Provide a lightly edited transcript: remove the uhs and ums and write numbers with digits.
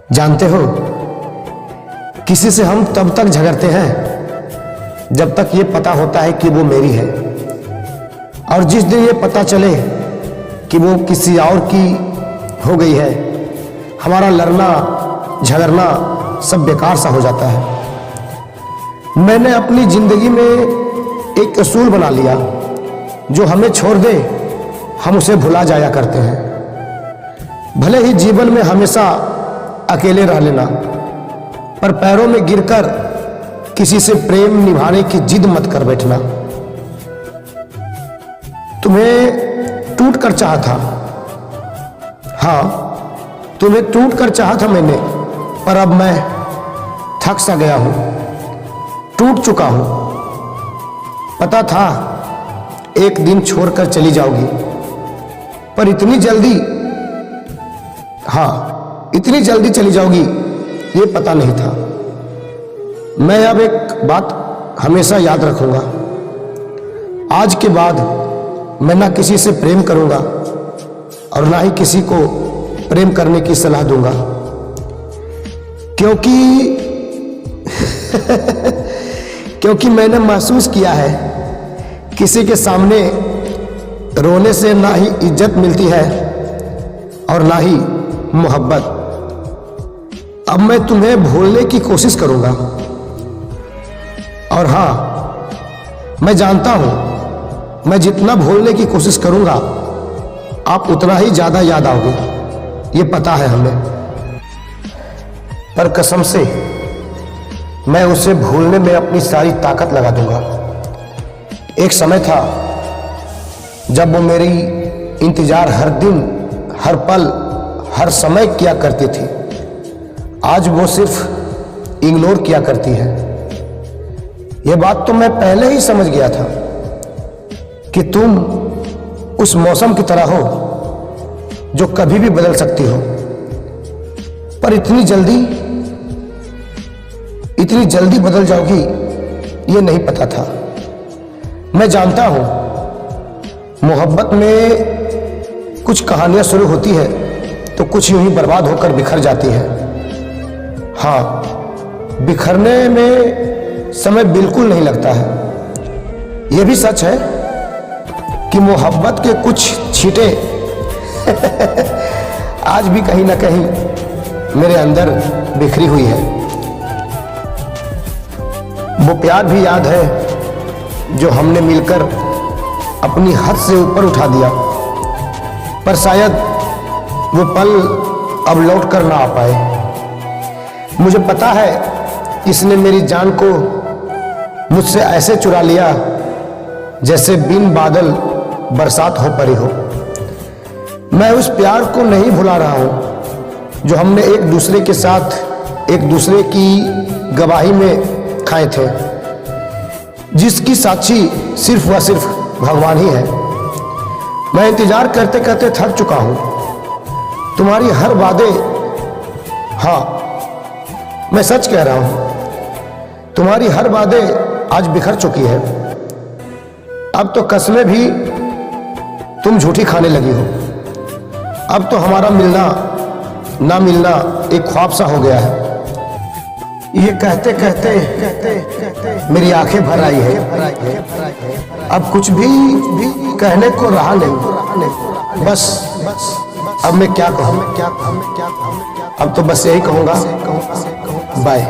जानते हो, किसी से हम तब तक झगड़ते हैं जब तक ये पता होता है कि वो मेरी है, और जिस दिन ये पता चले कि वो किसी और की हो गई है, हमारा लड़ना झगड़ना सब बेकार सा हो जाता है। मैंने अपनी जिंदगी में एक असूल बना लिया, जो हमें छोड़ दे हम उसे भुला जाया करते हैं। भले ही जीवन में हमेशा अकेले रह लेना, पर पैरों में गिरकर किसी से प्रेम निभाने की जिद मत कर बैठना। तुम्हें टूट कर चाहा था, हाँ तुम्हें टूट कर चाहा था मैंने, पर अब मैं थक सा गया हूं, टूट चुका हूं। पता था एक दिन छोड़कर चली जाओगी, पर इतनी जल्दी, हाँ इतनी जल्दी चली जाओगी ये पता नहीं था। मैं अब एक बात हमेशा याद रखूंगा, आज के बाद मैं ना किसी से प्रेम करूंगा और ना ही किसी को प्रेम करने की सलाह दूंगा, क्योंकि मैंने महसूस किया है किसी के सामने रोने से ना ही इज्जत मिलती है और ना ही मोहब्बत। अब मैं तुम्हें भूलने की कोशिश करूंगा, और हाँ मैं जानता हूं मैं जितना भूलने की कोशिश करूंगा आप उतना ही ज्यादा याद आओगे, ये पता है हमें। पर कसम से मैं उसे भूलने में अपनी सारी ताकत लगा दूंगा। एक समय था जब वो मेरी इंतजार हर दिन हर पल हर समय किया करती थी, आज वो सिर्फ इग्नोर किया करती है। यह बात तो मैं पहले ही समझ गया था कि तुम उस मौसम की तरह हो जो कभी भी बदल सकती हो, पर इतनी जल्दी बदल जाओगी ये नहीं पता था। मैं जानता हूं मोहब्बत में कुछ कहानियां शुरू होती है तो कुछ यूं ही बर्बाद होकर बिखर जाती है। हाँ, बिखरने में समय बिल्कुल नहीं लगता है। यह भी सच है कि मोहब्बत के कुछ छींटे आज भी कहीं ना कहीं मेरे अंदर बिखरी हुई है। वो प्यार भी याद है जो हमने मिलकर अपनी हद से ऊपर उठा दिया, पर शायद वो पल अब लौट कर ना आ पाए। मुझे पता है इसने मेरी जान को मुझसे ऐसे चुरा लिया जैसे बिन बादल बरसात हो पड़ी हो। मैं उस प्यार को नहीं भुला रहा हूं जो हमने एक दूसरे के साथ एक दूसरे की गवाही में खाए थे, जिसकी साक्षी सिर्फ व सिर्फ भगवान ही है। मैं इंतजार करते करते थक चुका हूं। तुम्हारी हर वादे, हाँ मैं सच कह रहा हूं, तुम्हारी हर वादे आज बिखर चुकी है। अब तो कसमें भी तुम झूठी खाने लगी हो। अब तो हमारा मिलना ना मिलना एक ख्वाब सा हो गया है। ये कहते कहते मेरी आंखें भर आई है। अब कुछ भी कहने को रहा नहीं। बस अब मैं क्या कहूँ, अब तो बस यही कहूँगा, बाय।